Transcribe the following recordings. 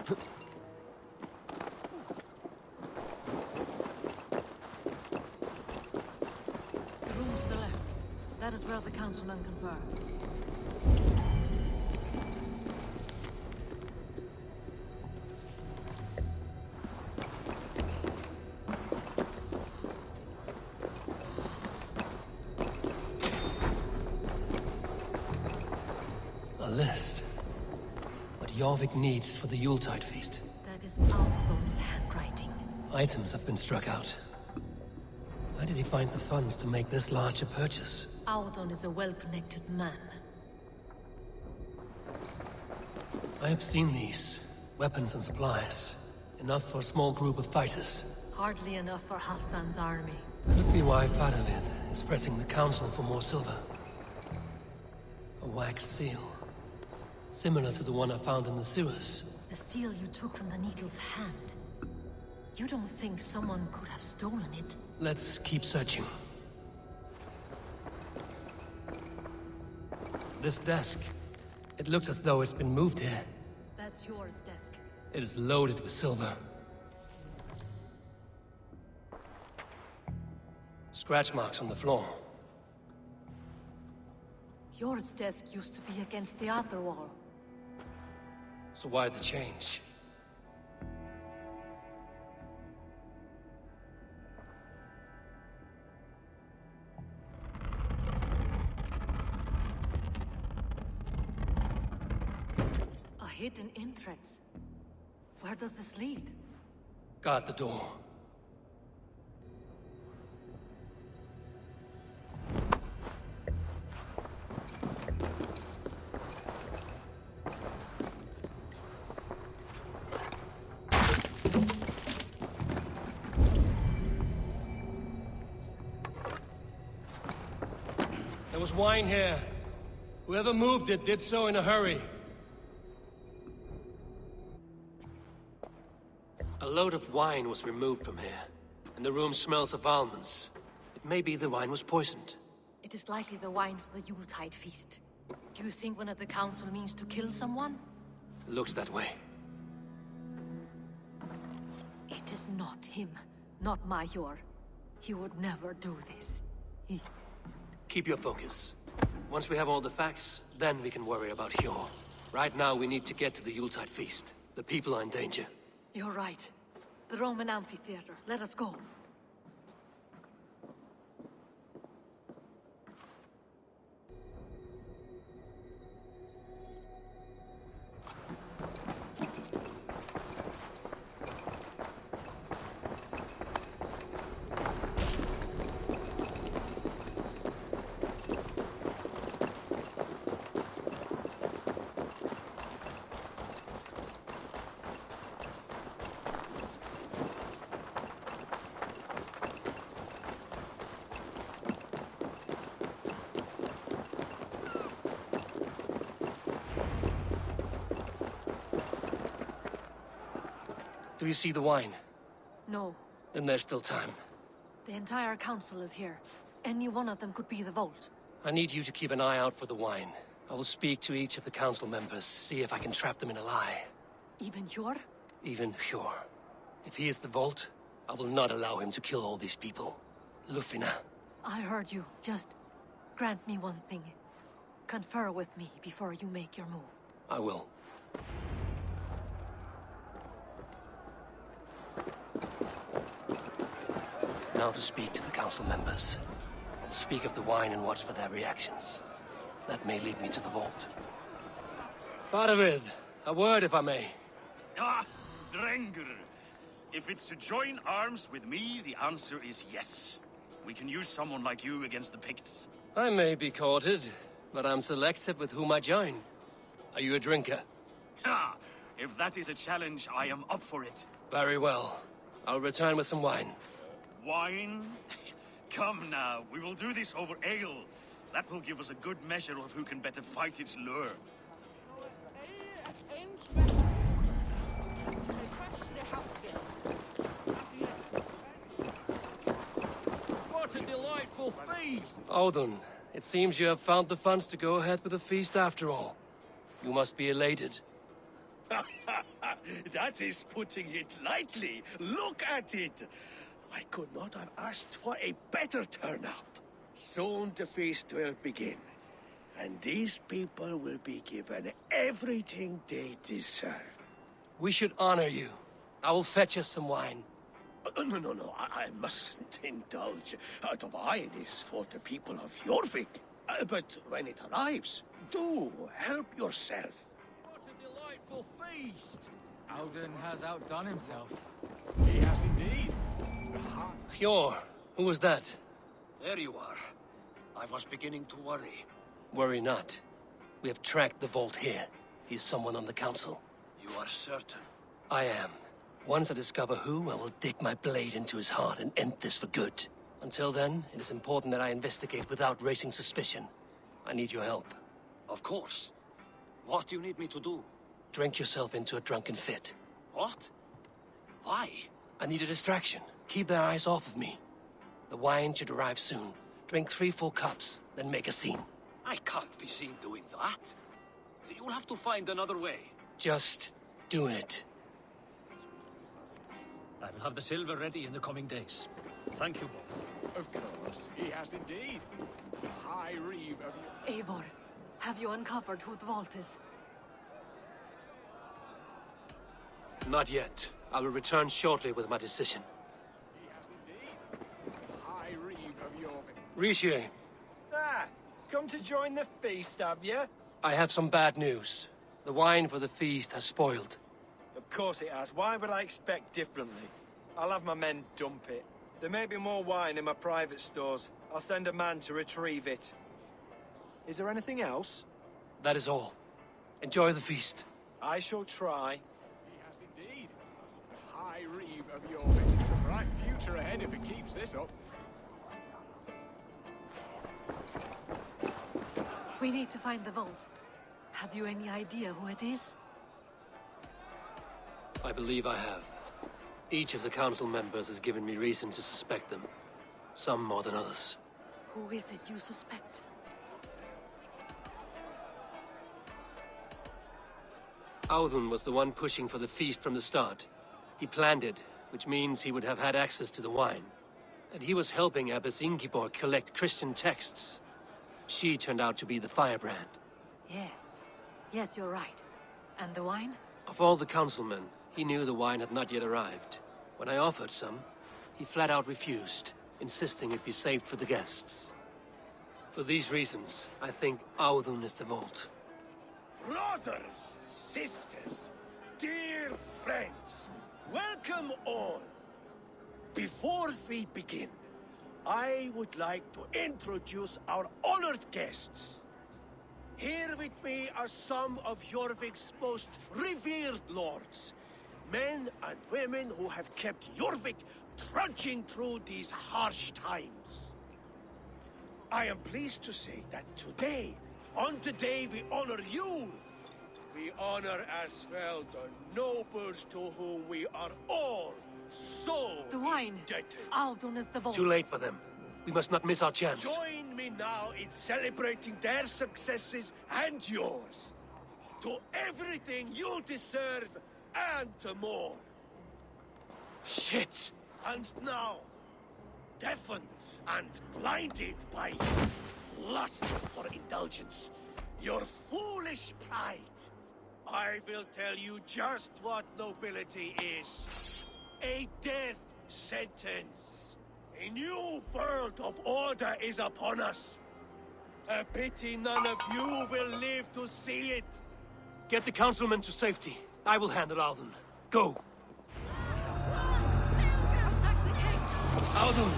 The room to the left. That is where the councilmen confer. A list. What Jorvik needs for the Yuletide feast. That is Althorn's handwriting. Items have been struck out. Where did he find the funds to make this large a purchase? Althorn is a well-connected man. I have seen these. Weapons and supplies. Enough for a small group of fighters. Hardly enough for Halfdan's army. Could be why Fadavid is pressing the council for more silver. A wax seal. Similar to the one I found in the sewers. The seal you took from the Needle's hand. You don't think someone could have stolen it? Let's keep searching. This desk. It looks as though it's been moved here. That's yours, desk. It is loaded with silver. Scratch marks on the floor. Yours desk used to be against the other wall. So why the change? A hidden entrance. Where does this lead? Guard the door. There was wine here. Whoever moved it did so in a hurry. A load of wine was removed from here, and the room smells of almonds. It may be the wine was poisoned. It is likely the wine for the Yuletide feast. Do you think one of the council means to kill someone? It looks that way. It is not him, not Major. He would never do this. Keep your focus. Once we have all the facts, then we can worry about Hjor. Right now, we need to get to the Yuletide feast. The people are in danger. You're right. The Roman amphitheater. Let us go. Do you see the wine? No. Then there's still time. The entire council is here. Any one of them could be the Vault. I need you to keep an eye out for the wine. I will speak to each of the council members, see if I can trap them in a lie. Even Hjor? Even Hjor. If he is the Vault, I will not allow him to kill all these people. Lufina. I heard you. Just grant me one thing. Confer with me before you make your move. I will. Now to speak to the council members. I will speak of the wine and watch for their reactions. That may lead me to the vault. Fadavid, a word if I may. Ah, Drengr. If it's to join arms with me, the answer is yes. We can use someone like you against the Picts. I may be courted, but I'm selective with whom I join. Are you a drinker? Ha! If that is a challenge, I am up for it. Very well. I'll return with some wine. Wine? Come now, we will do this over ale. That will give us a good measure of who can better fight its lure. What a delightful feast! Odin, it seems you have found the funds to go ahead with the feast after all. You must be elated. That is putting it lightly. Look at it. I could not have asked for a better turnout. Soon the feast will begin, and these people will be given everything they deserve. We should honor you. I will fetch us some wine. No, I mustn't indulge. The wine is for the people of Jorvik. But when it arrives, do help yourself. What a delightful feast! Alden has outdone himself. He has indeed. Hjor, who was that? There you are. I was beginning to worry. Worry not. We have tracked the vault here. He's someone on the council. You are certain? I am. Once I discover who, I will dig my blade into his heart and end this for good. Until then, it is important that I investigate without raising suspicion. I need your help. Of course. What do you need me to do? Drink yourself into a drunken fit. What? Why? I need a distraction. Keep their eyes off of me. The wine should arrive soon. Drink 3 full cups, then make a scene. I can't be seen doing that. You'll have to find another way. Just do it. I will have the silver ready in the coming days. Thank you, Bob. Of course, he has indeed. The High Reeve of... Eivor, have you uncovered who the vault is? Not yet. I will return shortly with my decision. He has indeed. The High Reeve of Jorvik. Rishi, Ah, come to join the feast, have you? I have some bad news. The wine for the feast has spoiled. Of course it has. Why would I expect differently? I'll have my men dump it. There may be more wine in my private stores. I'll send a man to retrieve it. Is there anything else? That is all. Enjoy the feast. I shall try. He has indeed. The High Reeve of Jorvik. It's a bright future ahead if it keeps this up. We need to find the vault. Have you any idea who it is? I believe I have. Each of the council members has given me reason to suspect them. Some more than others. Who is it you suspect? Audun was the one pushing for the feast from the start. He planned it, which means he would have had access to the wine. And he was helping Abbess Ingeborg collect Christian texts. She turned out to be the firebrand. Yes. Yes, you're right. And the wine? Of all the councilmen, he knew the wine had not yet arrived. When I offered some, he flat out refused, insisting it be saved for the guests. For these reasons, I think Audun is the vault. Brothers, sisters, dear friends, welcome all. Before we begin, I would like to introduce our honored guests. Here with me are some of Jorvik's most revered lords. Men and women who have kept Jorvik trudging through these harsh times. I am pleased to say that today, on the day we honor you, we honor as well the nobles to whom we are all so The wine. indebted. Audun is the vault. Too late for them. We must not miss our chance. Join me now in celebrating their successes and yours. To everything you deserve and more. Shit! And now, deafened and blinded by lust for indulgence, your foolish pride, I will tell you just what nobility is. A death sentence. A new world of order is upon us. A pity none of you will live to see it. Get the councilmen to safety. I will handle Audun. Go! Attack the king! Audun!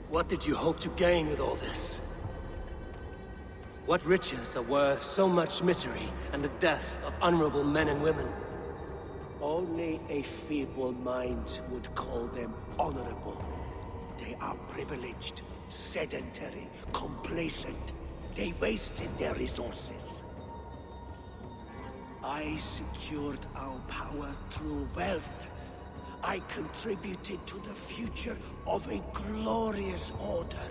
What did you hope to gain with all this? What riches are worth so much misery and the deaths of honorable men and women? Only a feeble mind would call them honorable. They are privileged, sedentary, complacent. They wasted their resources. I secured our power through wealth. I contributed to the future of a glorious order.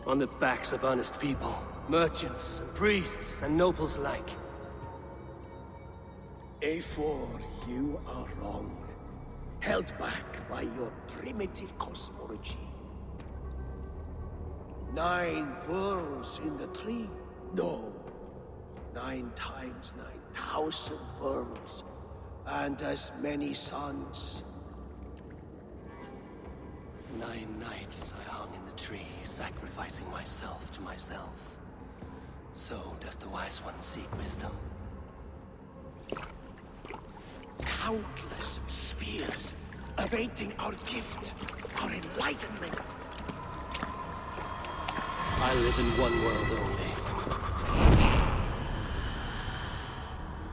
On the backs of honest people, merchants, and priests, and nobles alike. A4, you are wrong. Held back by your primitive cosmology. 9 worlds in the tree? No. 9 times 9,000 worlds. And as many suns. 9 nights I hung in the tree, sacrificing myself to myself. So does the Wise One seek wisdom. Countless spheres, awaiting our gift, our enlightenment. I live in one world only.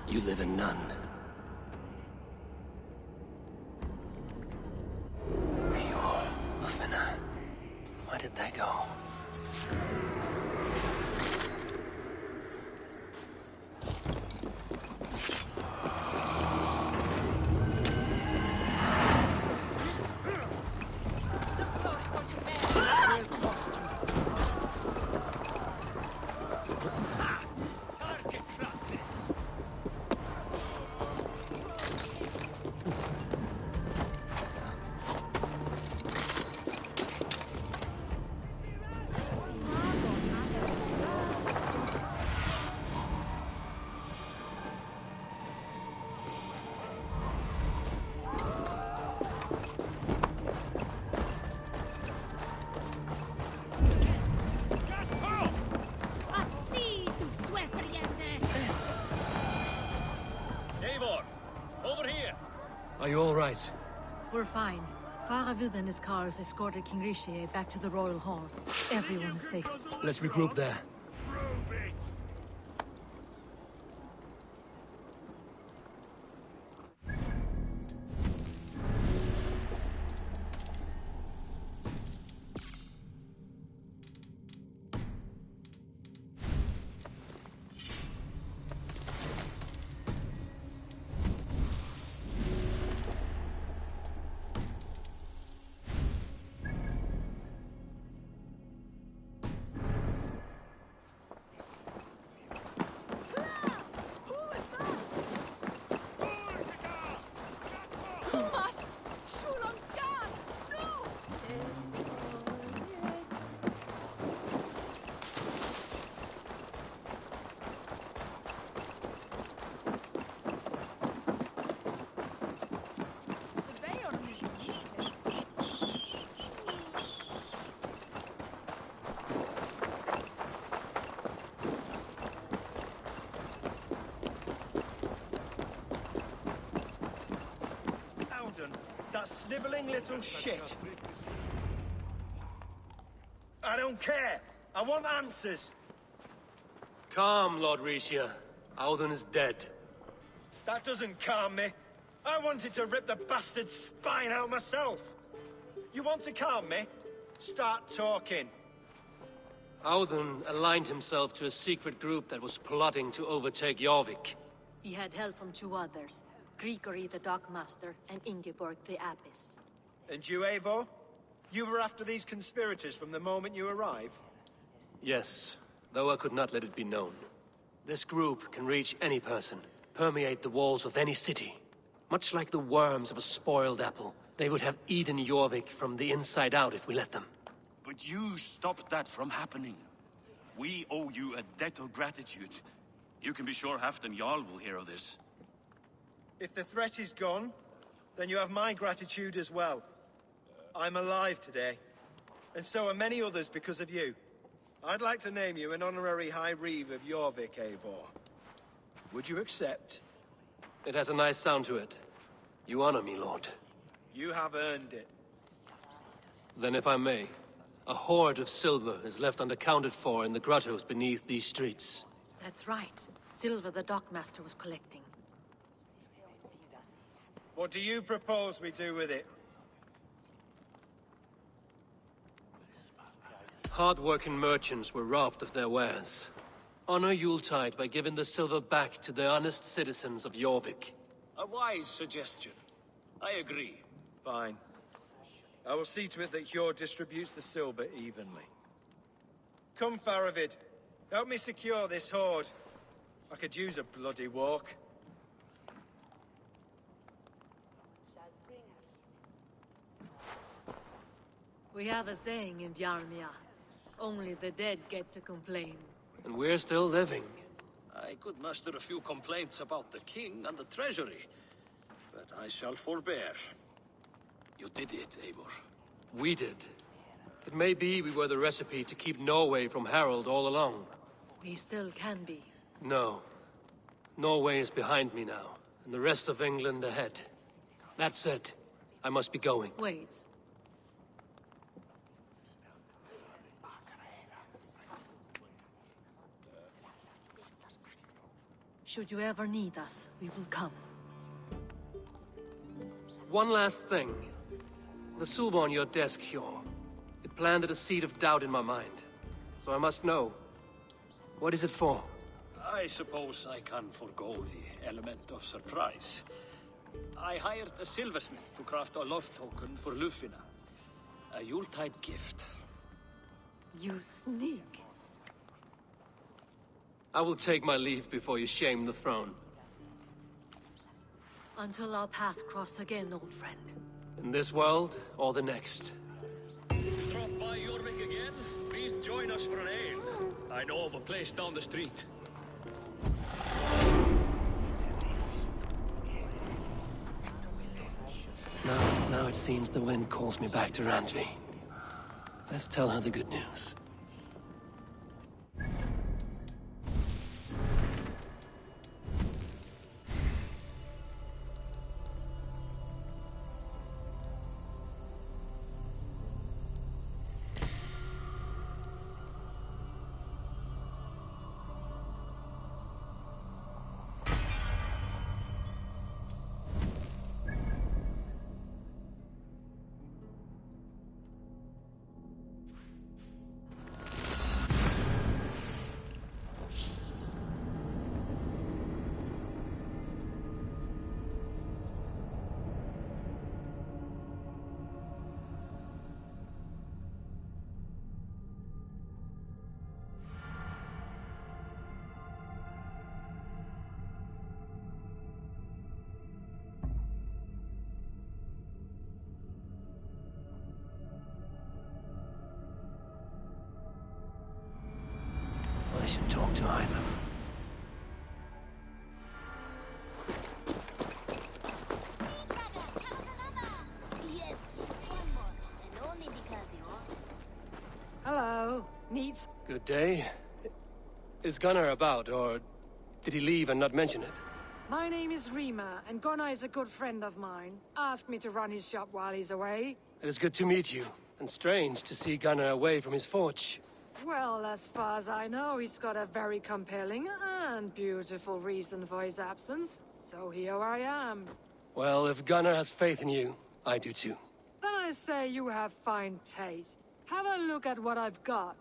You live in none. Your Lufina. Where did they go? Are you all right? We're fine. Faravid and his cars escorted King Rishi back to the Royal Hall. Everyone is safe. Let's regroup there. That sniveling little shit. I don't care. I want answers. Calm, Lord Rishia. Audun is dead. That doesn't calm me. I wanted to rip the bastard's spine out myself. You want to calm me? Start talking. Audun aligned himself to a secret group that was plotting to overtake Jorvik. He had help from 2 others. Grigory the Dockmaster and Ingeborg the Abbess. And you, Eivor? You were after these conspirators from the moment you arrived? Yes, though I could not let it be known. This group can reach any person, permeate the walls of any city. Much like the worms of a spoiled apple, they would have eaten Jorvik from the inside out if we let them. But you stopped that from happening. We owe you a debt of gratitude. You can be sure Halfdan Jarl will hear of this. If the threat is gone, then you have my gratitude as well. I'm alive today, and so are many others because of you. I'd like to name you an honorary High Reeve of Jorvik, Eivor. Would you accept? It has a nice sound to it. You honor me, Lord. You have earned it. Then if I may, a hoard of silver is left unaccounted for in the grottos beneath these streets. That's right. Silver the Dockmaster was collecting. What do you propose we do with it? Hard-working merchants were robbed of their wares. Honor Yuletide by giving the silver back to the honest citizens of Jorvik. A wise suggestion. I agree. Fine. I will see to it that Hjord distributes the silver evenly. Come, Faravid. Help me secure this hoard. I could use a bloody walk. We have a saying in Bjarmia. Only the dead get to complain. And we're still living. I could muster a few complaints about the king and the treasury, but I shall forbear. You did it, Eivor. We did. It may be we were the recipe to keep Norway from Harald all along. We still can be. No. Norway is behind me now, and the rest of England ahead. That said, I must be going. Wait. Should you ever need us, we will come. One last thing. The silver on your desk, Hjord. It planted a seed of doubt in my mind. So I must know. What is it for? I suppose I can forego the element of surprise. I hired a silversmith to craft a love token for Lufina. A Yuletide gift. You sneak. I will take my leave before you shame the throne. Until our paths cross again, old friend. In this world, or the next. You drop by Jorvik again? Please join us for an ale. I know of a place down the street. Now it seems the wind calls me back to Randvi. Let's tell her the good news. I should talk to either. Hello. Needs. Good day. Is Gunnar about, or did he leave and not mention it? My name is Rima, and Gunnar is a good friend of mine. Asked me to run his shop while he's away. It is good to meet you, and strange to see Gunnar away from his forge. Well, as far as I know, he's got a very compelling and beautiful reason for his absence. So here I am. Well, if Gunnar has faith in you, I do too. Then I say you have fine taste. Have a look at what I've got.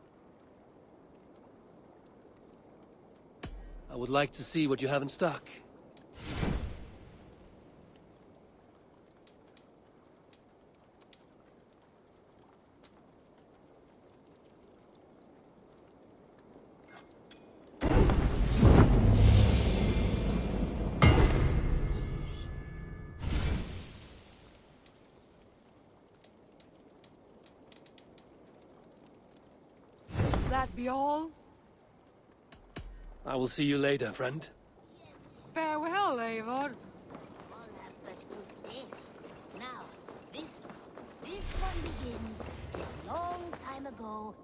I would like to see what you have in stock. That be all? I will see you later, friend. Farewell, Eivor. All have such good taste. Now, this one begins a long time ago.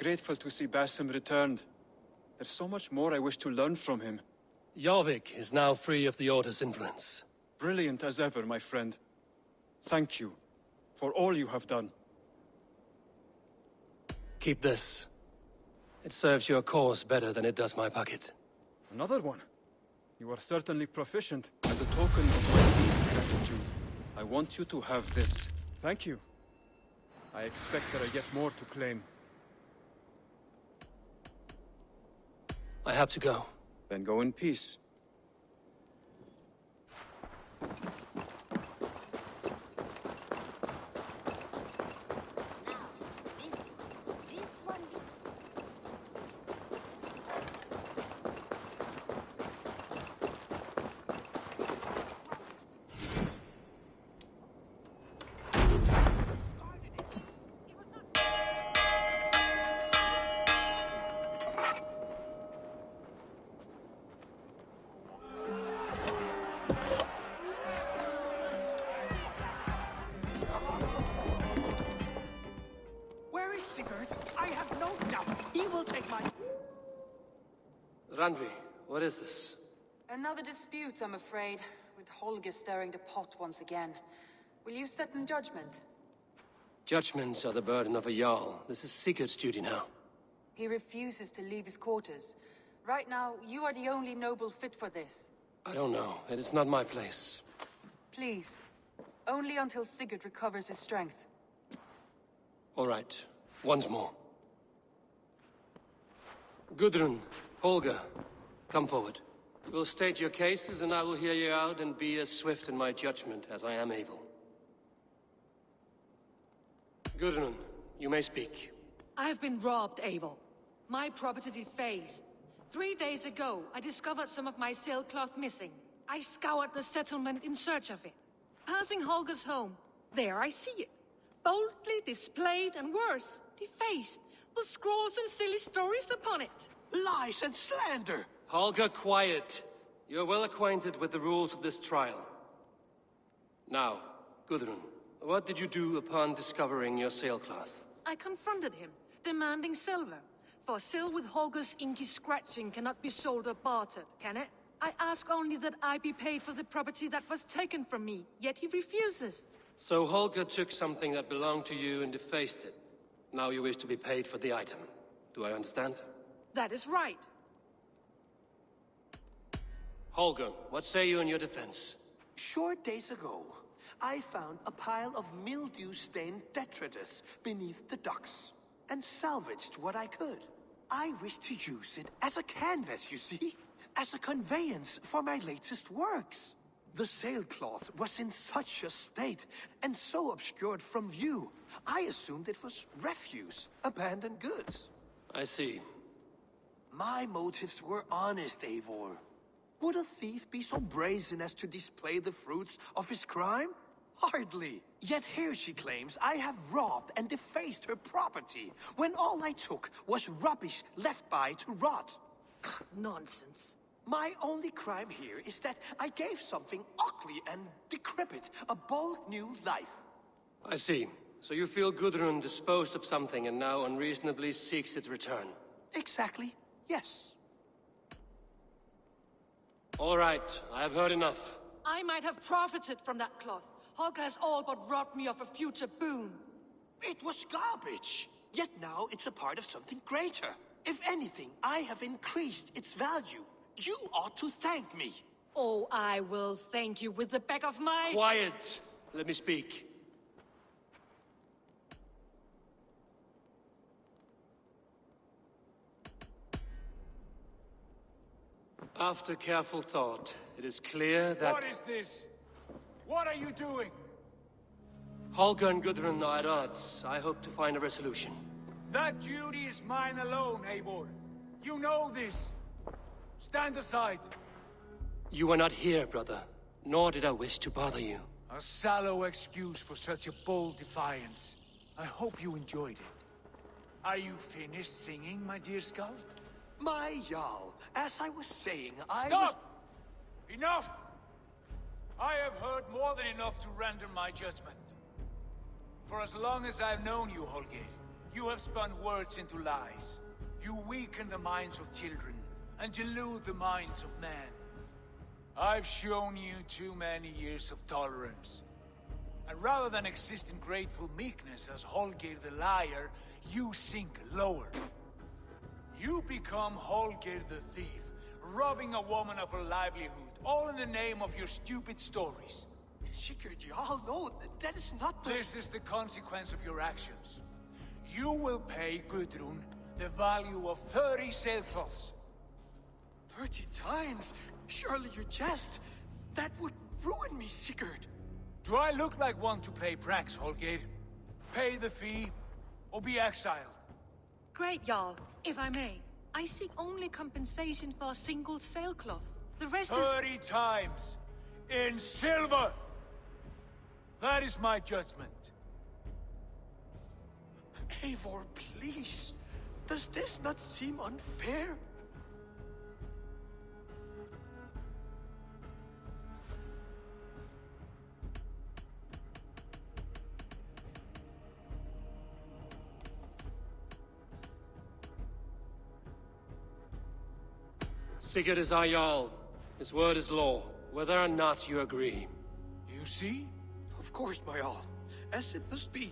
grateful to see Basim returned. There's so much more I wish to learn from him. Jorvik is now free of the Order's influence. Brilliant as ever, my friend. Thank you for all you have done. Keep this. It serves your cause better than it does my pocket. Another one. You are certainly proficient. As a token of my deep gratitude, I want you to have this. Thank you. I expect that I get more to claim. I have to go. Then go in peace. This one Where is Sigurd? I have no doubt he will take my... Randvi, what is this? Another dispute, I'm afraid, with Holger stirring the pot once again. Will you sit in judgment? Judgments are the burden of a Jarl. This is Sigurd's duty now. He refuses to leave his quarters. Right now, you are the only noble fit for this. I don't know. It is not my place. Please. Only until Sigurd recovers his strength. All right. Once more. Gudrun, Holger, come forward. You will state your cases, and I will hear you out and be as swift in my judgment as I am able. Gudrun, you may speak. I have been robbed, Eivor. My property defaced. 3 days ago, I discovered some of my sailcloth missing. I scoured the settlement in search of it. Passing Holger's home, there I see it. Boldly displayed and worse, defaced, with scrolls and silly stories upon it. Lies and slander! Holger, quiet. You're well acquainted with the rules of this trial. Now, Gudrun, what did you do upon discovering your sailcloth? I confronted him, demanding silver. For sil with Holger's inky scratching cannot be sold or bartered, can it? I ask only that I be paid for the property that was taken from me, yet he refuses. So Holger took something that belonged to you and defaced it. Now you wish to be paid for the item. Do I understand? That is right. Holger, what say you in your defense? Short days ago, I found a pile of mildew-stained detritus beneath the docks, and salvaged what I could. I wish to use it as a canvas, you see? As a conveyance for my latest works. The sailcloth was in such a state, and so obscured from view, I assumed it was refuse, abandoned goods. I see. My motives were honest, Eivor. Would a thief be so brazen as to display the fruits of his crime? Hardly. Yet here she claims I have robbed and defaced her property, when all I took was rubbish left by to rot. Nonsense. My only crime here is that I gave something ugly and decrepit a bold new life. I see. So you feel Gudrun disposed of something and now unreasonably seeks its return? Exactly, yes. All right, I have heard enough. I might have profited from that cloth. Holger has all but robbed me of a future boon. It was garbage. Yet now it's a part of something greater. If anything, I have increased its value. You ought to thank me. Oh, I will thank you with the back of my... Quiet! Let me speak. After careful thought, it is clear that... What is this? What are you doing? Holger and Gudrun are at odds. I hope to find a resolution. That duty is mine alone, Eivor. You know this. Stand aside. You are not here, brother. Nor did I wish to bother you. A sallow excuse for such a bold defiance. I hope you enjoyed it. Are you finished singing, my dear Skald? My Jarl, as I was saying, Stop! Enough! I have heard more than enough to render my judgment. For as long as I've known you, Holger, you have have spun words into lies. You weaken the minds of children, and delude the minds of men. I've shown you too many years of tolerance. And rather than exist in grateful meekness as Holger the liar, you sink lower. You become Holger the thief, robbing a woman of her livelihood, all in the name of your stupid stories. Sigurd, you all know that is not the... This is the consequence of your actions. You will pay Gudrun the value of 30 sailcloths. 30 times? Surely you jest. That would ruin me, Sigurd. Do I look like one to play pranks, Holger? Pay the fee, or be exiled. Great, Jarl. If I may, I seek only compensation for a single sailcloth. The rest is... 30 times! In silver! That is my judgment. Eivor, please. Does this not seem unfair? Sigurd is our Jarl. His word is law, whether or not you agree. You see? Of course, my all. As it must be.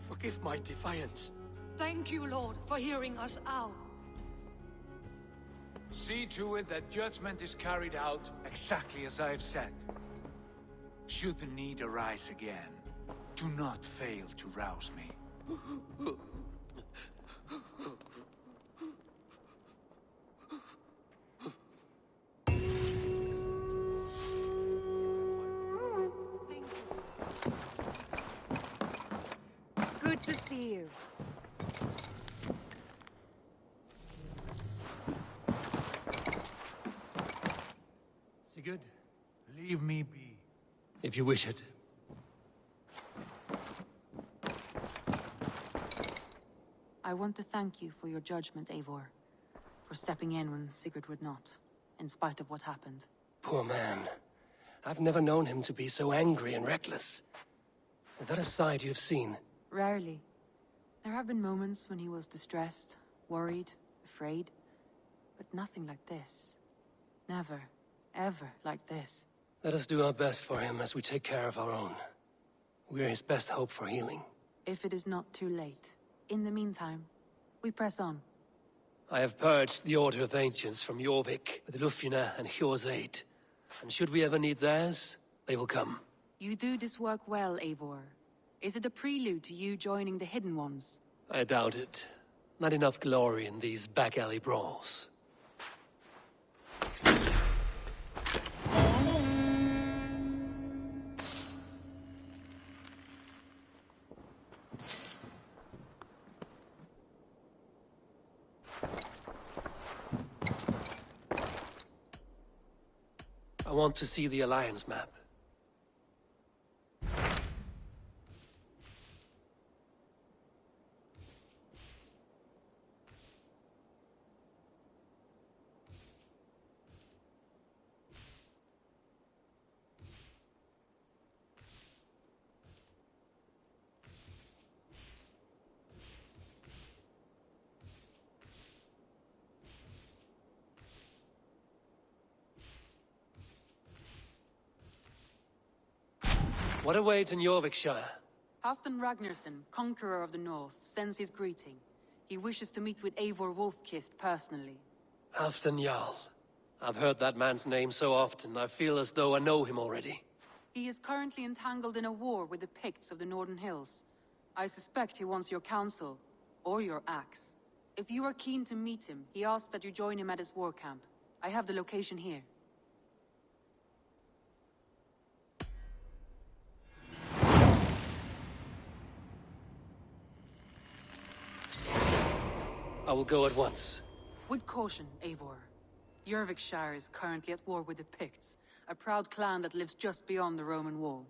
Forgive my defiance. Thank you, Lord, for hearing us out. See to it that judgment is carried out exactly as I have said. Should the need arise again, do not fail to rouse me. Good to see you. Sigurd? Leave me be. If you wish it. I want to thank you for your judgment, Eivor. For stepping in when Sigurd would not, in spite of what happened. Poor man. I've never known him to be so angry and reckless. Is that a side you've seen? Rarely. There have been moments when he was distressed, worried, afraid. But nothing like this. Never, ever like this. Let us do our best for him as we take care of our own. We're his best hope for healing. If it is not too late. In the meantime, we press on. I have purged the Order of Ancients from Jorvik with Lufina and Hjor's aid. And should we ever need theirs, they will come. You do this work well, Eivor. Is it a prelude to you joining the Hidden Ones? I doubt it. Not enough glory in these back-alley brawls. I want to see the Alliance map. What awaits in Jorvikshire? Halfdan Ragnarsson, Conqueror of the North, sends his greeting. He wishes to meet with Eivor Wolfkist personally. Halfdan Jarl. I've heard that man's name so often, I feel as though I know him already. He is currently entangled in a war with the Picts of the Northern Hills. I suspect he wants your counsel, or your axe. If you are keen to meet him, he asks that you join him at his war camp. I have the location here. I will go at once. With caution, Eivor. Jorvikshire is currently at war with the Picts, a proud clan that lives just beyond the Roman wall.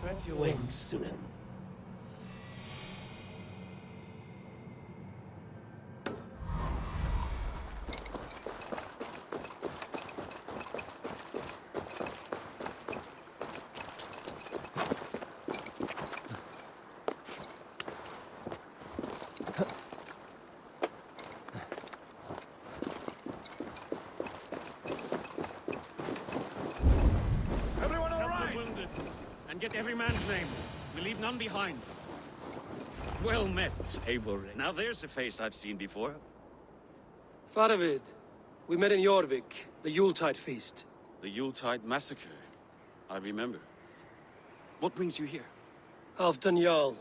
Spread your wings, Sunan. Get every man's name. We leave none behind. Well met, Eivor. Now there's a face I've seen before. Faravid, we met in Jorvik, the Yuletide feast. The Yuletide massacre. I remember. What brings you here? Halfdan Jarl.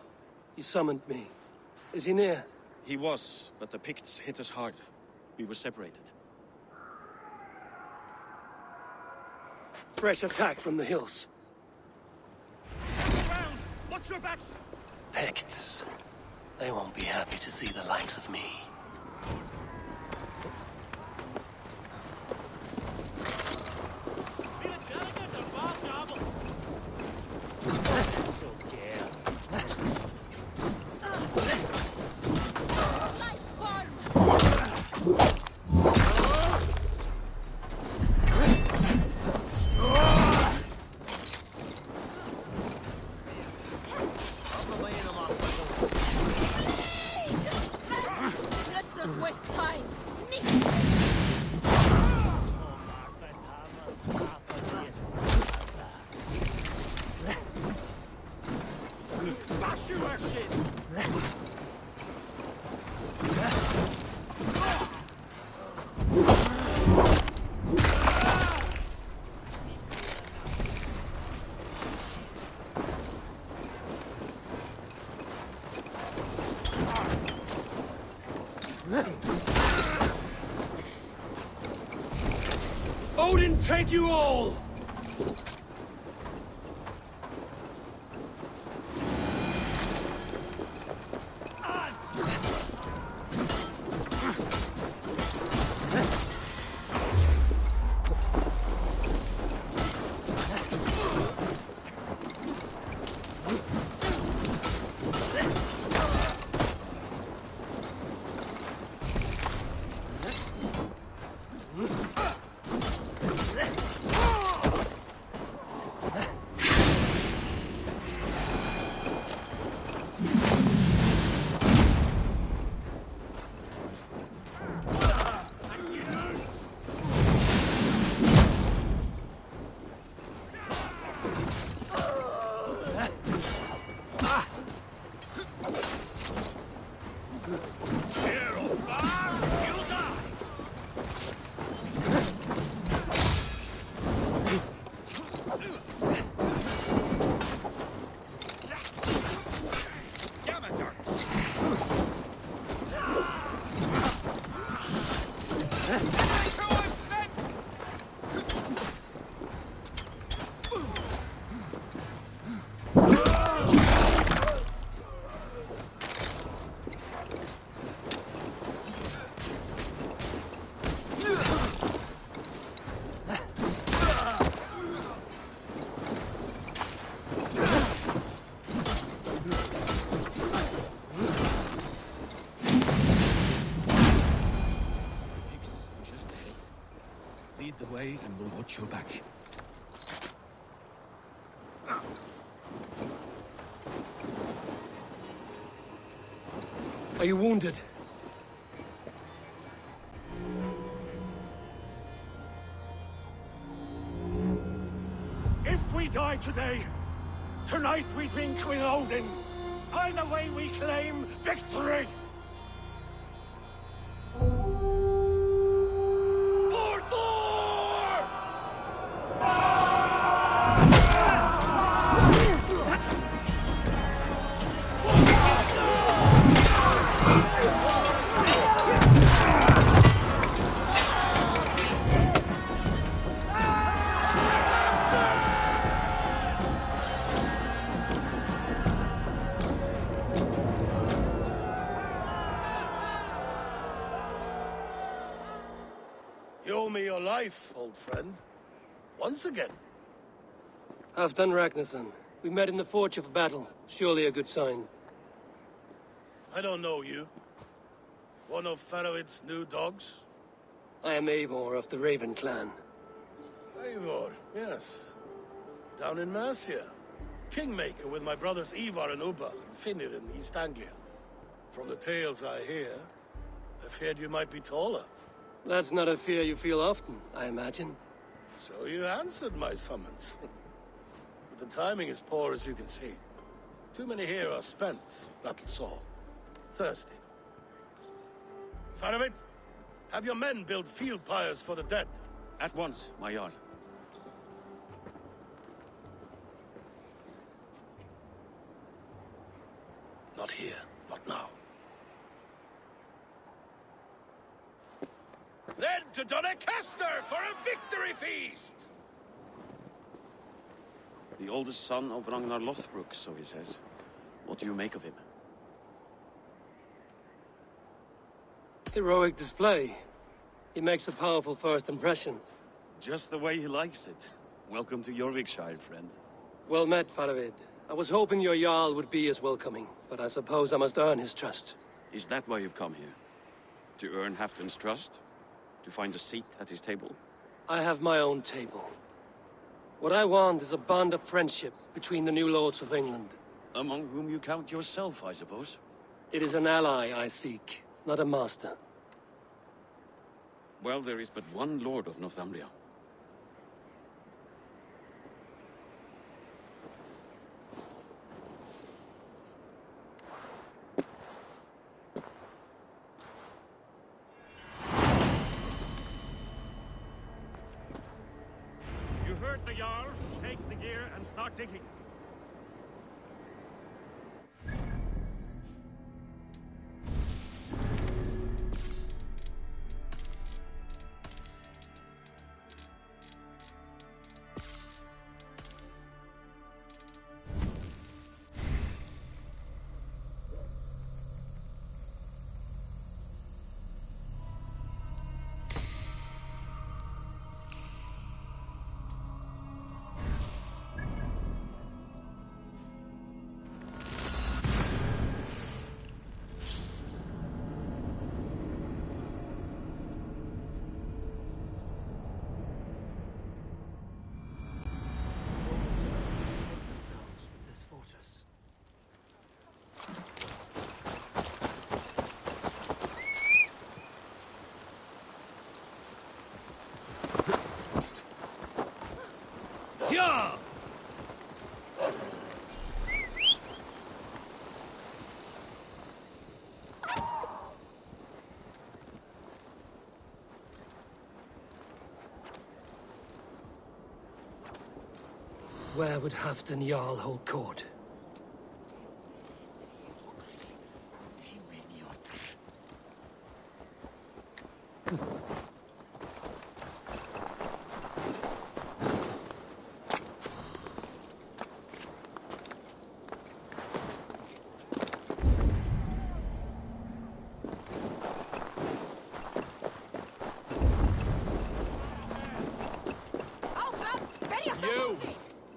He summoned me. Is he near? He was, but the Picts hit us hard. We were separated. Fresh attack from the hills. Watch your backs! Picts. They won't be happy to see the likes of me. Odin take you all! And we'll watch your back. Are you wounded? If we die today, tonight we drink with Odin. Either way we claim victory! You owe me your life, old friend. Once again. Halfdan Ragnarsson, We met in the Forge of Battle. Surely a good sign. I don't know you. One of Faroid's new dogs? I am Eivor of the Raven clan. Eivor, yes. Down in Mercia. Kingmaker with my brothers Ivar and Ubba, Finnr in East Anglia. From the tales I hear, I feared you might be taller. That's not a fear you feel often, I imagine. So you answered my summons. But the timing is poor, as you can see. Too many here are spent, battle-sore, thirsty. Faroid, have your men build field pyres for the dead. At once, my Jarl. Not here, not now. Then to Doncaster for a victory feast! The oldest son of Ragnar Lothbrok, so he says. What do you make of him? Heroic display. He makes a powerful first impression. Just the way he likes it. Welcome to Jorvikshire, friend. Well met, Faroid. I was hoping your Jarl would be as welcoming, but I suppose I must earn his trust. Is that why you've come here? To earn Halfdan's trust? To find a seat at his table? I have my own table. What I want is a bond of friendship between the new lords of England. Among whom you count yourself, I suppose? It is an ally I seek, not a master. Well, there is but one lord of Northumbria. You heard the Jarl. Take the gear and start digging. Yeah! Where would Halfdan Jarl hold court?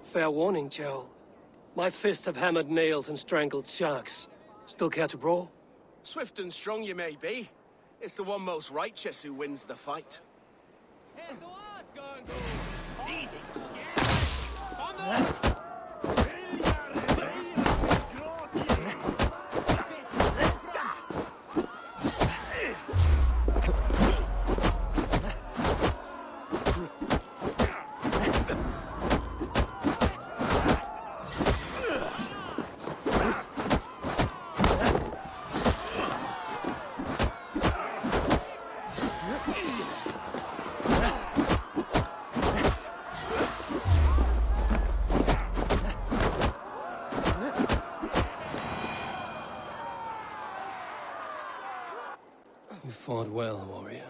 Fair warning, Jarl. My fists have hammered nails and strangled sharks. Still care to brawl? Swift and strong you may be. It's the one most righteous who wins the fight. You fought well, warrior.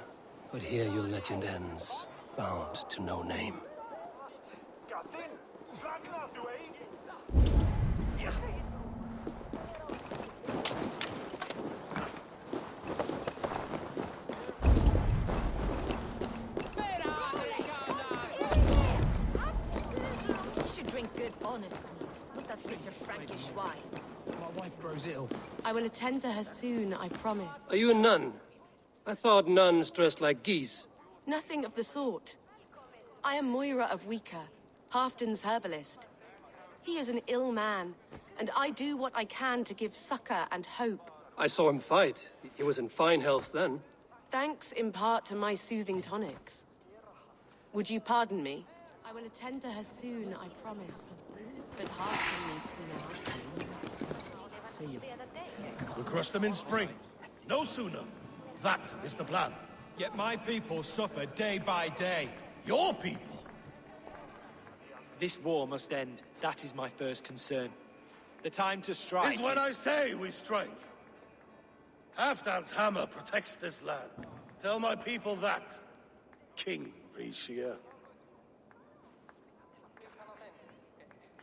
But here your legend ends, bound to no name. You should drink good honest meat, but the traitor Frankish swine. My wife grows ill. I will attend to her soon, I promise. Are you a nun? I thought nuns dressed like geese. Nothing of the sort. I am Moira of Wika, Halfdan's herbalist. He is an ill man, and I do what I can to give succor and hope. I saw him fight. He was in fine health then. Thanks in part to my soothing tonics. Would you pardon me? I will attend to her soon, I promise. But Halfdan needs me now. See you. We'll crush them in spring. No sooner. That is the plan. Yet my people suffer day by day. Your people? This war must end. That is my first concern. The time to strike is when I say we strike. Halfdan's hammer protects this land. Tell my people that, King Rishia.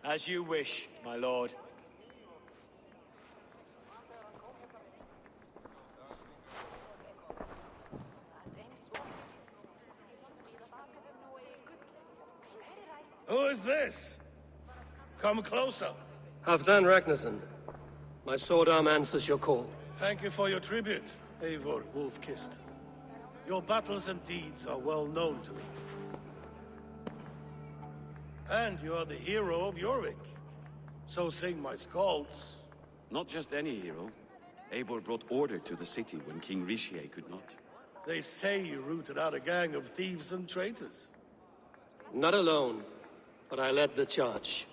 As you wish, my lord. Who is this? Come closer. Halfdan Ragnarsson. My sword arm answers your call. Thank you for your tribute, Eivor Wolf-Kissed. Your battles and deeds are well known to me. And you are the hero of Jorvik. So sing my skalds. Not just any hero. Eivor brought order to the city when King Rishie could not. They say you rooted out a gang of thieves and traitors. Not alone, but I led the charge.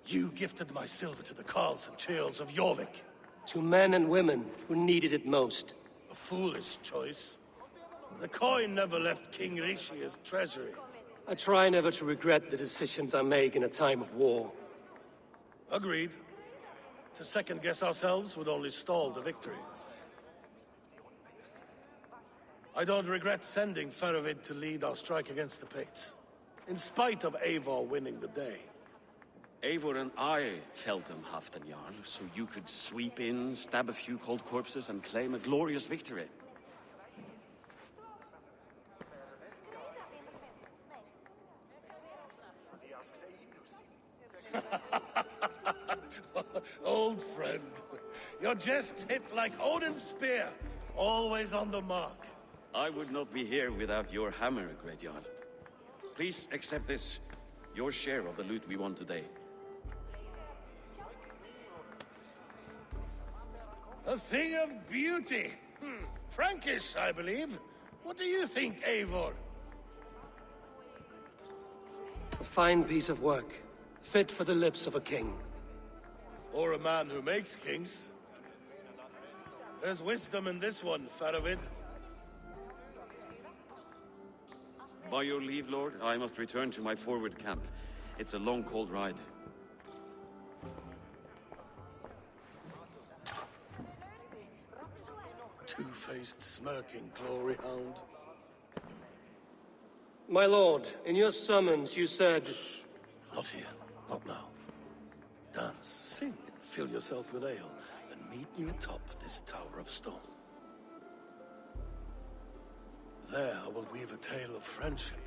You gifted my silver to the carls and churls of Jorvik. To men and women who needed it most. A foolish choice. The coin never left King Rishie's treasury. I try never to regret the decisions I make in a time of war. Agreed. To second-guess ourselves would only stall the victory. I don't regret sending Faravid to lead our strike against the Picts, in spite of Eivor winning the day. Eivor and I felled them, Halfdan Jarl, so you could sweep in, stab a few cold corpses, and claim a glorious victory. Old friend, your jest hit like Odin's spear, always on the mark. I would not be here without your hammer, Great Jarl. Please accept this, your share of the loot we won today. A thing of beauty. Frankish, I believe. What do you think, Eivor? A fine piece of work, fit for the lips of a king. Or a man who makes kings. There's wisdom in this one, Faravid. By your leave, Lord, I must return to my forward camp. It's a long, cold ride. Two-faced, smirking glory hound. My lord, in your summons you said... Shh. Not here. Not now. Dance, sing, and fill yourself with ale, and meet me atop this tower of stone. There I will weave a tale of friendship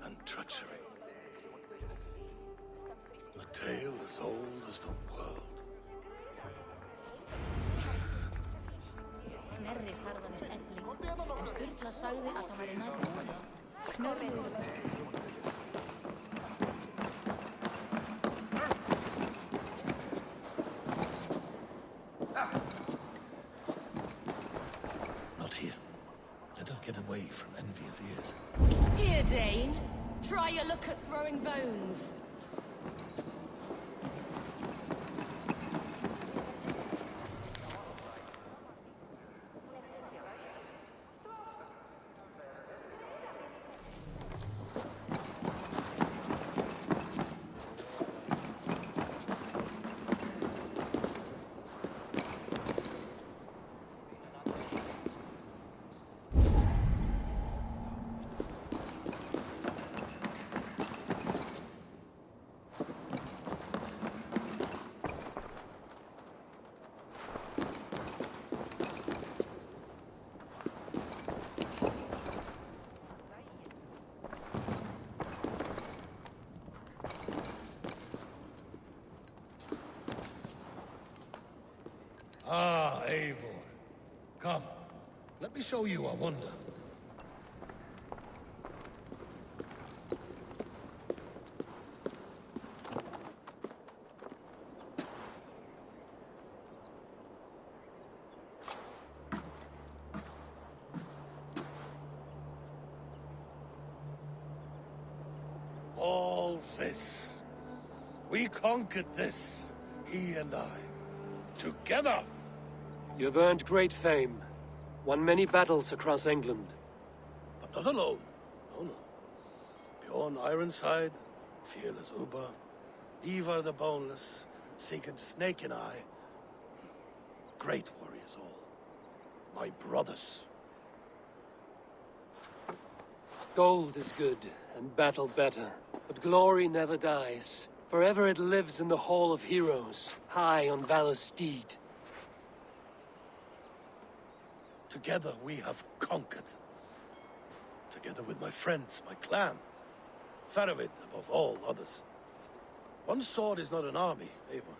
and treachery. A tale as old as the world. Knerrið harðaðist elling, en Sturla sagði að það væri nærmur. Knörrið. Not here. Let us get away from envious ears. Here, Dane. Try your luck at throwing bones. Ah, Eivor. Come, let me show you a wonder. All this. We conquered this, he and I. Together! You've earned great fame. Won many battles across England. But not alone. No, no. Bjorn Ironside, fearless Uber, Ivar the Boneless, Sigurd Snake and I. Great warriors all. My brothers. Gold is good, and battle better. But glory never dies. Forever it lives in the Hall of Heroes, high on Valor's steed. Together we have conquered. Together with my friends, my clan. Faravid above all others. One sword is not an army, Eivor.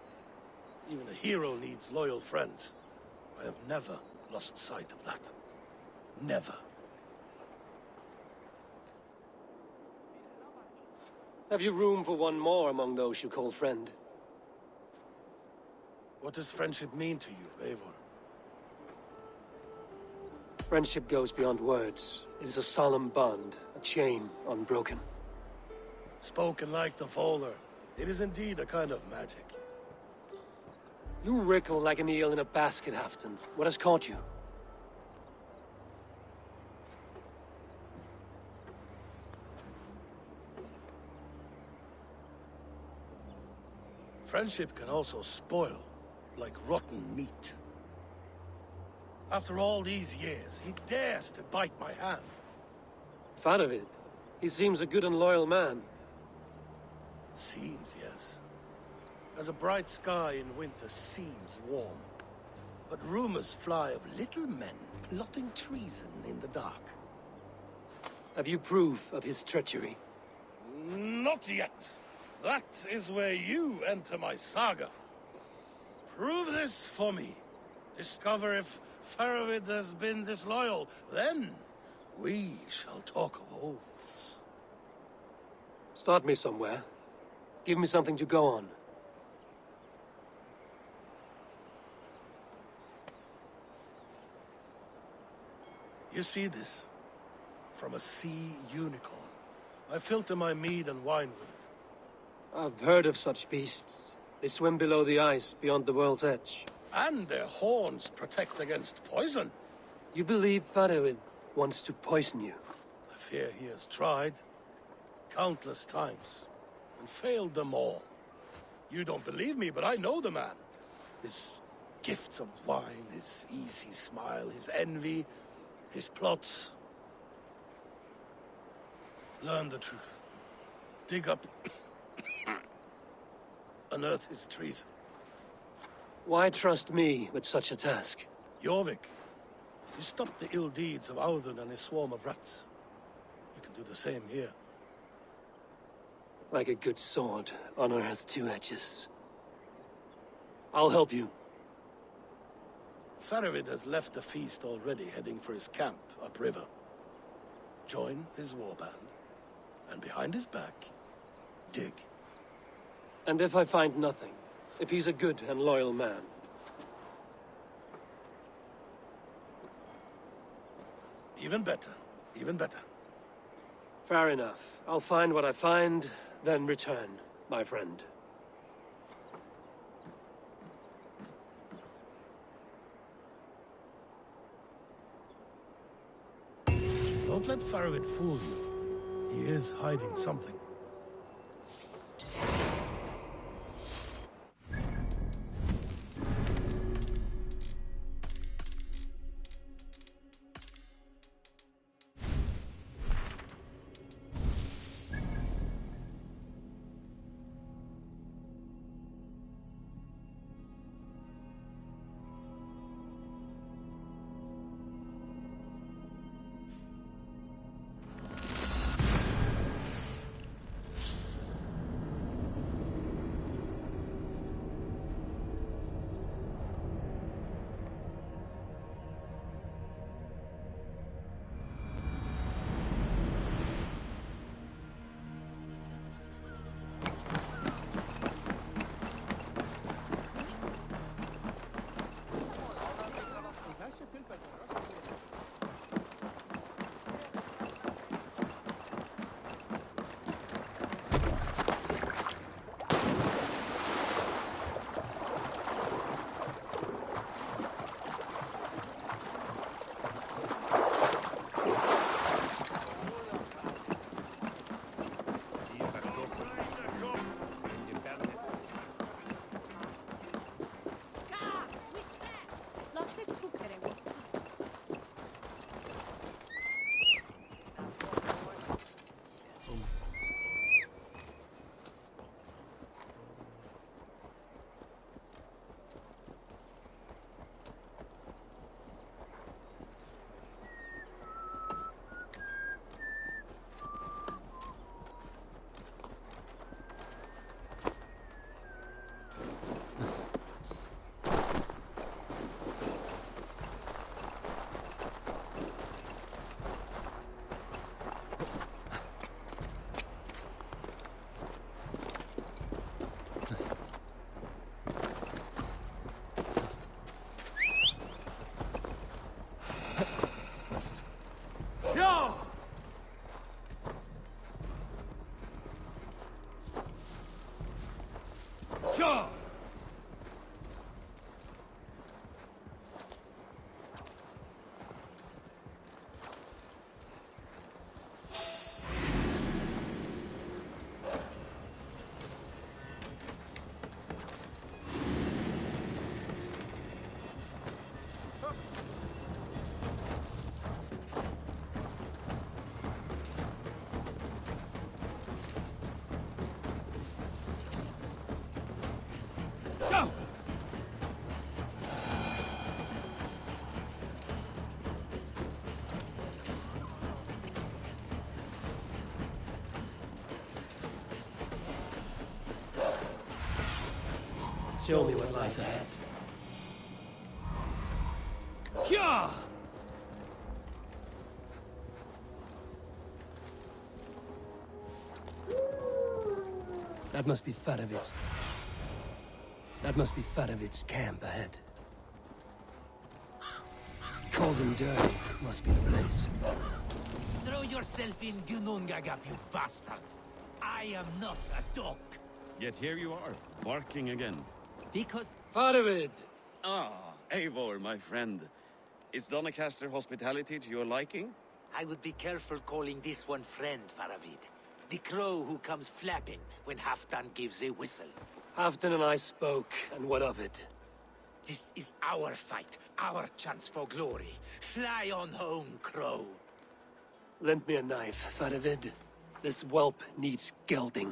Even a hero needs loyal friends. I have never lost sight of that. Never. Have you room for one more among those you call friend? What does friendship mean to you, Eivor? Friendship goes beyond words. It is a solemn bond, a chain unbroken. Spoken like the Volar, it is indeed a kind of magic. You wriggle like an eel in a basket, Halfton. What has caught you? Friendship can also spoil, like rotten meat. After all these years, he dares to bite my hand. Faravid. He seems a good and loyal man. Seems, yes. As a bright sky in winter seems warm. But rumors fly of little men plotting treason in the dark. Have you proof of his treachery? Not yet. That is where you enter my saga. Prove this for me. Discover if Faravid has been disloyal. Then we shall talk of oaths. Start me somewhere. Give me something to go on. You see this? From a sea unicorn. I filter my mead and wine with it. I've heard of such beasts. They swim below the ice, beyond the world's edge. And their horns protect against poison. You believe Faravid wants to poison you? I fear he has tried. Countless times. And failed them all. You don't believe me, but I know the man. His gifts of wine, his easy smile, his envy, his plots. Learn the truth. Dig up... unearth his treason. Why trust me with such a task? Jorvik, you stopped the ill deeds of Audun and his swarm of rats. You can do the same here. Like a good sword, honor has two edges. I'll help you. Faravid has left the feast already, heading for his camp upriver. Join his warband, and behind his back, dig. And if I find nothing? If he's a good and loyal man? Even better. Even better. Fair enough. I'll find what I find, then return, my friend. Don't let Faravid fool you. He is hiding something. Sure! Go! Show me what lies ahead. Yeah! That must be Faravid's. That must be Faravid's camp ahead. Cold and dirty must be the place. Throw yourself in Gunungagap, you bastard! I am not a dog! Yet here you are, barking again. Because... Faravid! Ah, Eivor, my friend. Is Doncaster hospitality to your liking? I would be careful calling this one friend, Faravid. The crow who comes flapping when Halfdan gives a whistle. Halfdan and I spoke, and what of it? This is our fight, our chance for glory. Fly on home, crow. Lend me a knife, Faravid. This whelp needs gelding.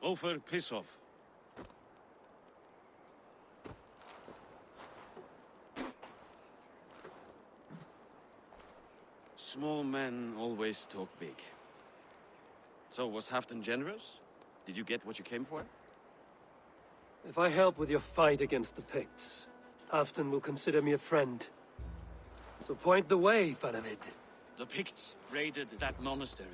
Over, piss off. Small men always talk big. So, was Halfdan generous? Did you get what you came for? If I help with your fight against the Picts, Halfdan will consider me a friend. So point the way, Faravid. The Picts raided that monastery,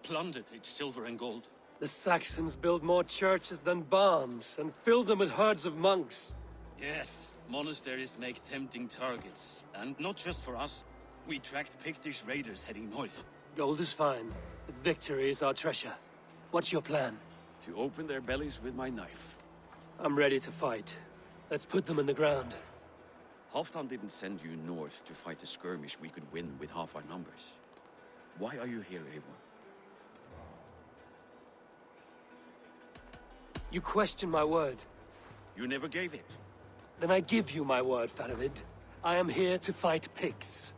plundered its silver and gold. The Saxons build more churches than barns, and fill them with herds of monks. Yes, monasteries make tempting targets. And not just for us. We tracked Pictish raiders heading north. Gold is fine, but victory is our treasure. What's your plan? To open their bellies with my knife. I'm ready to fight. Let's put them in the ground. Halfdan didn't send you north to fight a skirmish we could win with half our numbers. Why are you here, Eivor? You question my word. You never gave it. Then I give you my word, Faravid. I am here to fight Picts.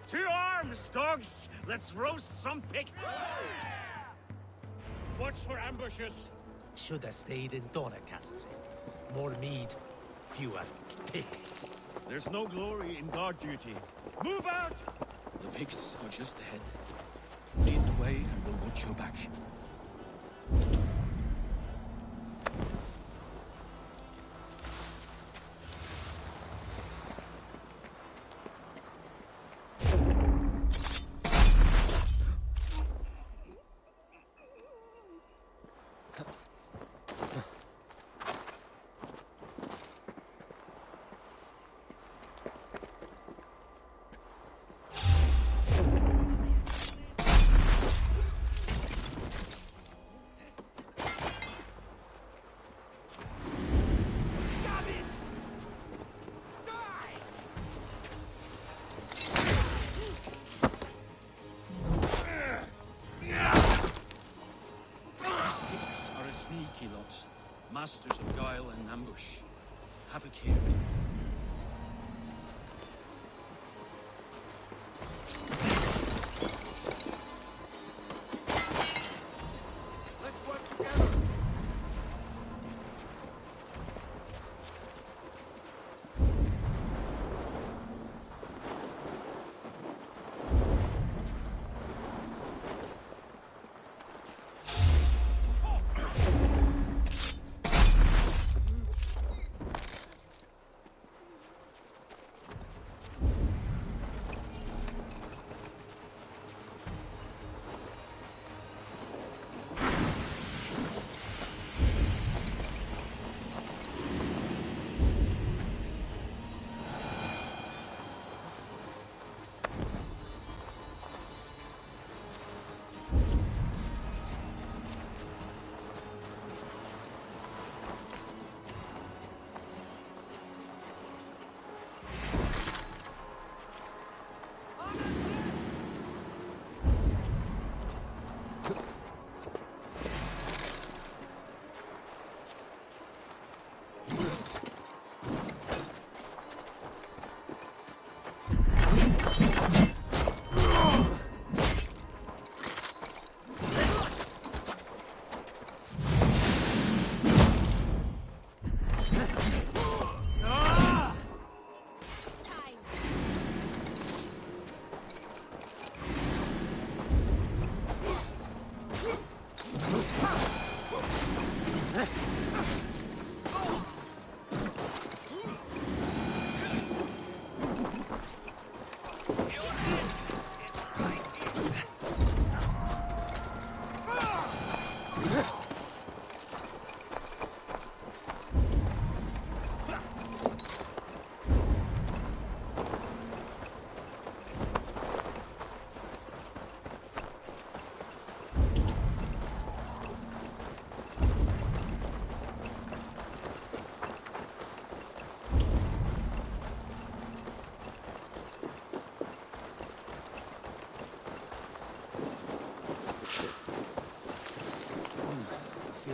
To arms, dogs! Let's roast some Picts! Watch for ambushes. Should have stayed in Doncaster. More mead, fewer Picts. There's no glory in guard duty. Move out! The Picts are just ahead. Lead the way and we'll watch your back. Sneaky lots. Masters of guile and ambush. Have a care. Let's work together.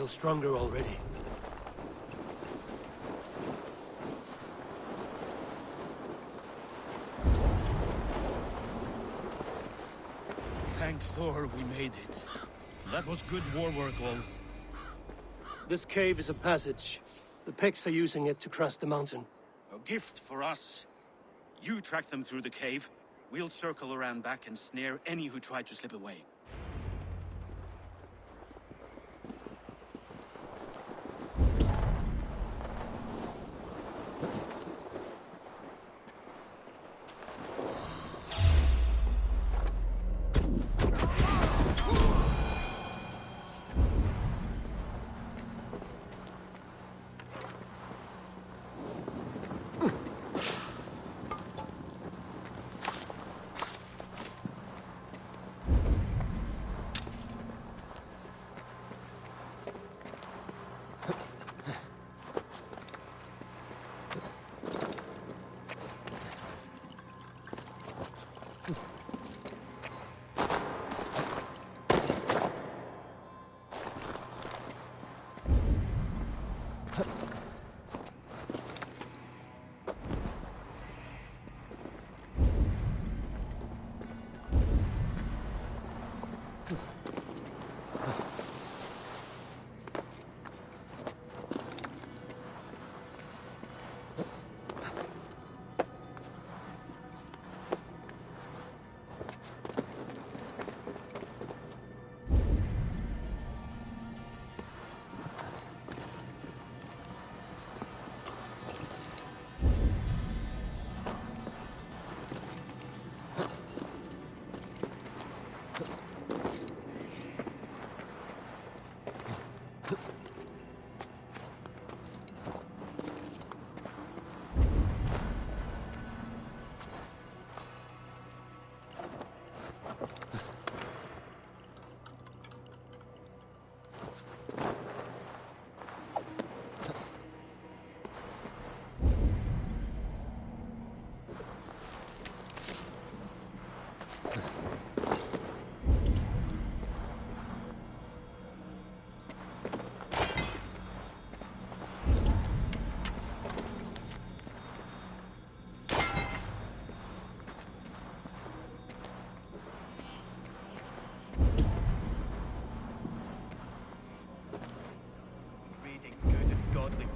feel stronger already. Thank Thor we made it. That was good war work, all. This cave is a passage. The Picts are using it to cross the mountain. A gift for us. You track them through the cave. We'll circle around back and snare any who try to slip away.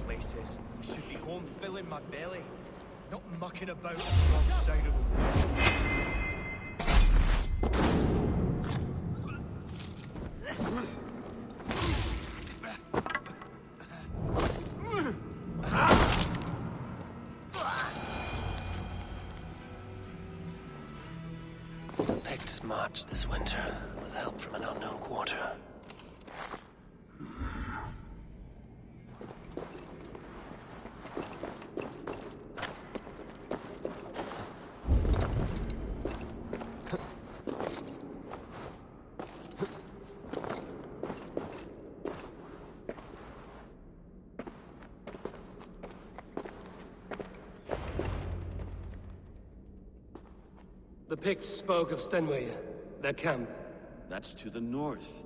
Places. Should be home filling my belly, not mucking about on the wrong side of the The Picts marched this winter with help from an unknown quarter. The Picts spoke of Stenway, their camp. That's to the north.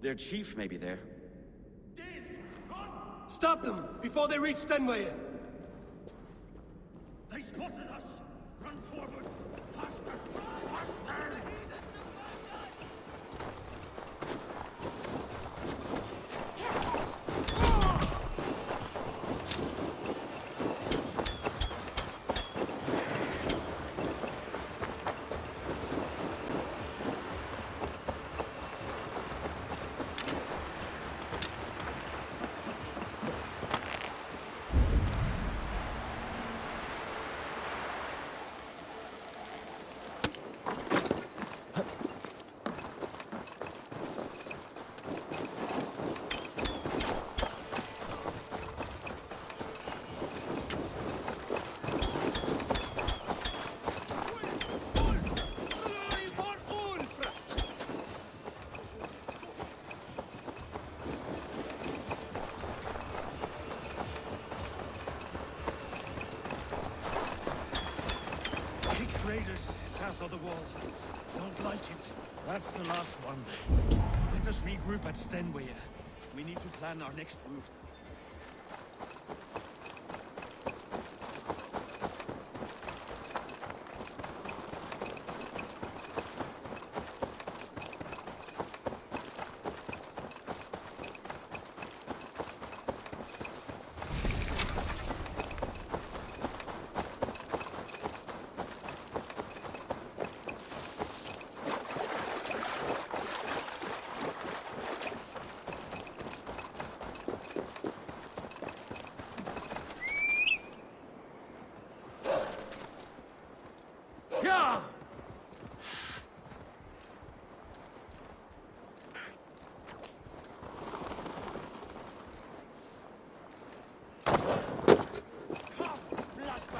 Their chief may be there. Stop them before they reach Stenway! They spotted us! Run forward! Faster! Faster! Raiders south of the wall. Don't like it. That's the last one. Let us regroup at Stenway. We need to plan our next move.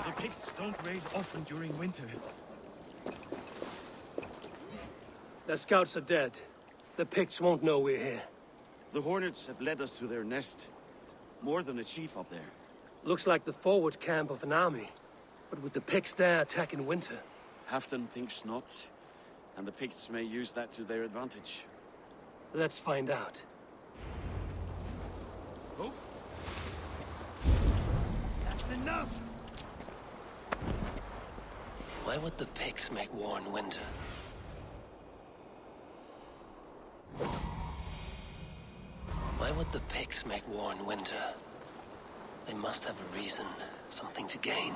The Picts don't raid often during winter. The scouts are dead. The Picts won't know we're here. The Hornets have led us to their nest. More than a chief up there. Looks like the forward camp of an army. But would the Picts dare attack in winter? Halfton thinks not, and the Picts may use that to their advantage. Let's find out. Oh. That's enough! Why would the Picts make war in winter? Why would the Picts make war in winter? They must have a reason, something to gain.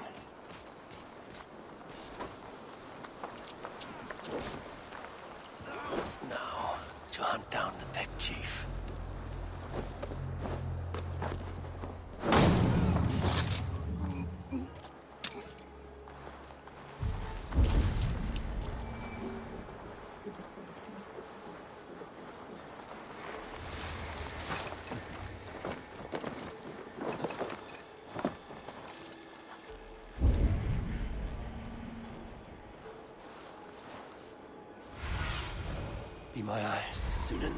Now, to hunt down the Pict chief. Be my eyes, Sunan.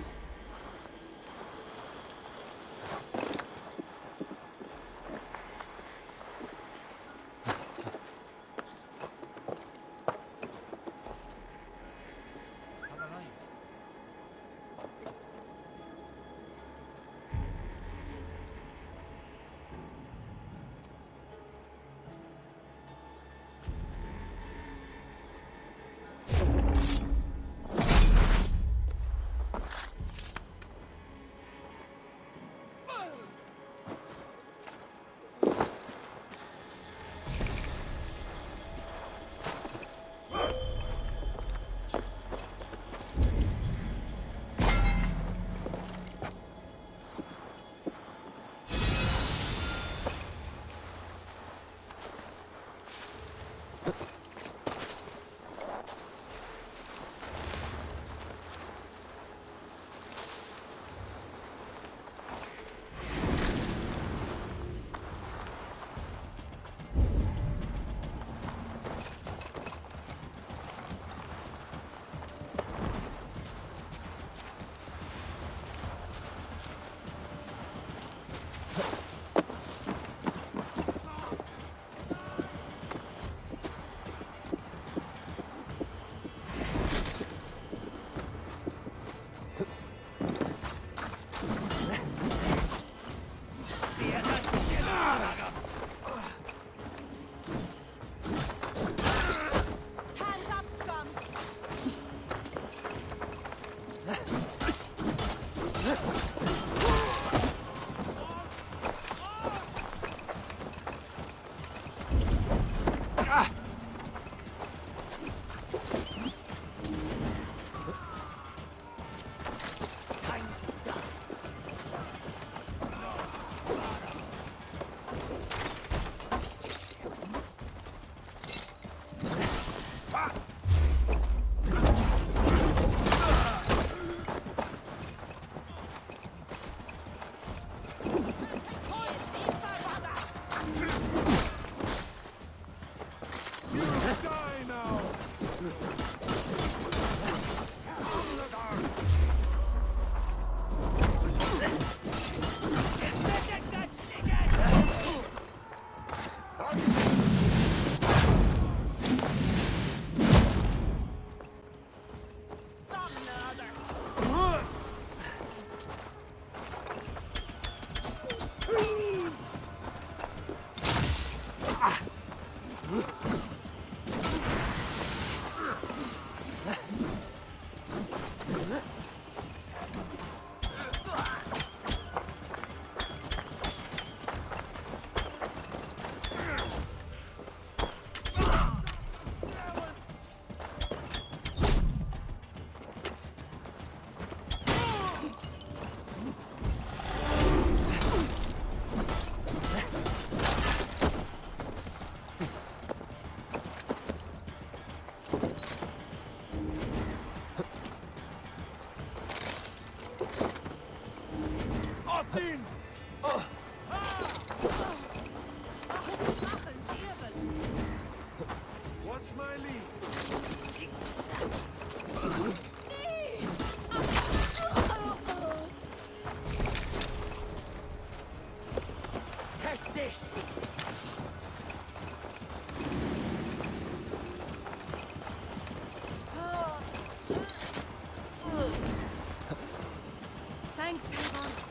What's my lead? Test this! Thanks, Sigurd.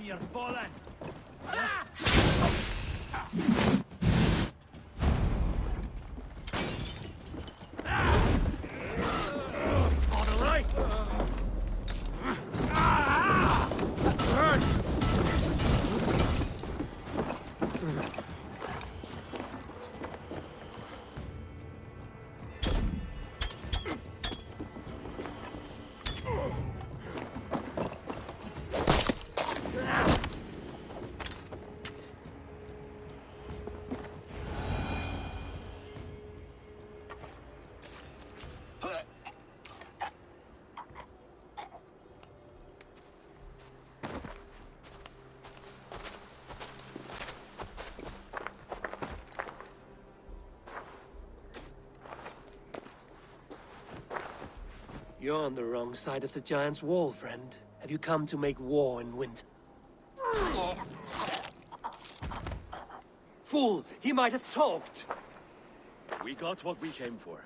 You're falling! On the right! You're on the wrong side of the Giant's wall, friend. Have you come to make war in winter? Fool! He might have talked! We got what we came for.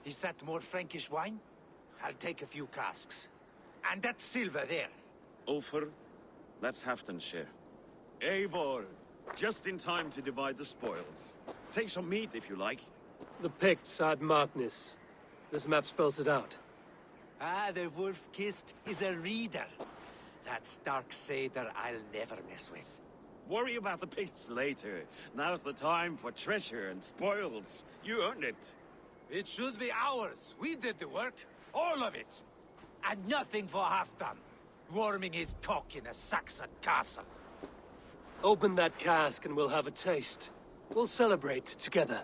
Is that more Frankish wine? I'll take a few casks. And that silver there. Ulfr, that's Halfdan's share. Eivor, just in time to divide the spoils. Take some meat if you like. The Picts are at Magnus. This map spells it out. Ah, the wolf-kissed is a reader. That stark satyr I'll never mess with. Worry about the Picts later. Now's the time for treasure and spoils. You earned it. It should be ours. We did the work. All of it. And nothing for Halfdan. Warming his cock in a Saxon castle. Open that cask and we'll have a taste. We'll celebrate together.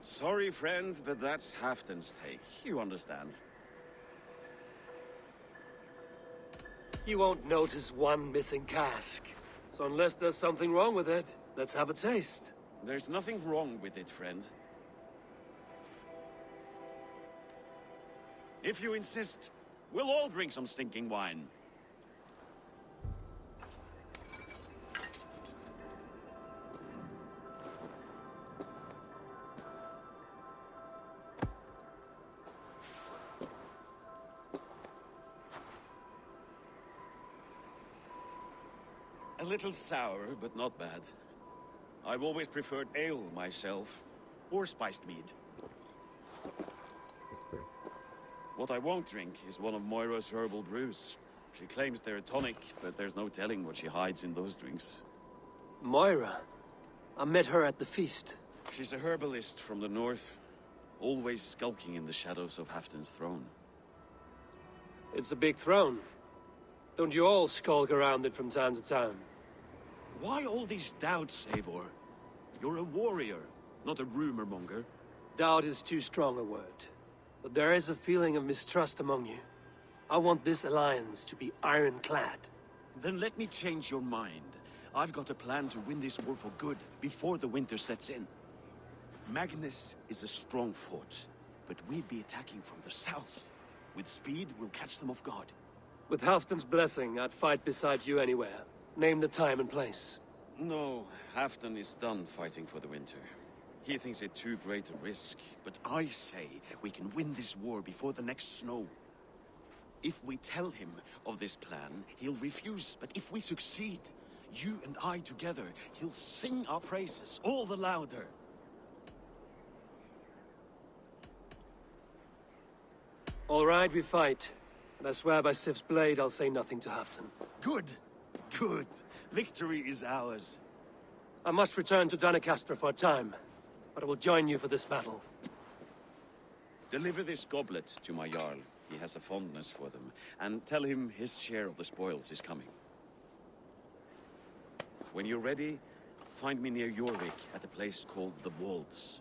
Sorry, friend, but that's Halfdan's take. You understand. You won't notice one missing cask. So unless there's something wrong with it, let's have a taste. There's nothing wrong with it, friend. If you insist, we'll all drink some stinking wine. A little sour, but not bad. I've always preferred ale myself, or spiced mead. What I won't drink is one of Moira's herbal brews. She claims they're a tonic, but there's no telling what she hides in those drinks. Moira? I met her at the feast. She's a herbalist from the north, always skulking in the shadows of Halfdan's throne. It's a big throne. Don't you all skulk around it from time to time? Why all these doubts, Eivor? You're a warrior, not a rumor monger. Doubt is too strong a word. But there is a feeling of mistrust among you. I want this alliance to be ironclad. Then let me change your mind. I've got a plan to win this war for good, before the winter sets in. Magnus is a strong fort, but we'd be attacking from the south. With speed, we'll catch them off guard. With Halfdan's blessing, I'd fight beside you anywhere. Name the time and place. No, Halfdan is done fighting for the winter. He thinks it too great a risk, but I say we can win this war before the next snow. If we tell him of this plan, he'll refuse, but if we succeed, you and I together, he'll sing our praises all the louder. All right, we fight. And I swear by Sif's blade, I'll say nothing to Halfdan. Good. Good. Victory is ours. I must return to Doncaster for a time, but I will join you for this battle. Deliver this goblet to my Jarl. He has a fondness for them. And tell him his share of the spoils is coming. When you're ready, find me near Jorvik at a place called the Wolds.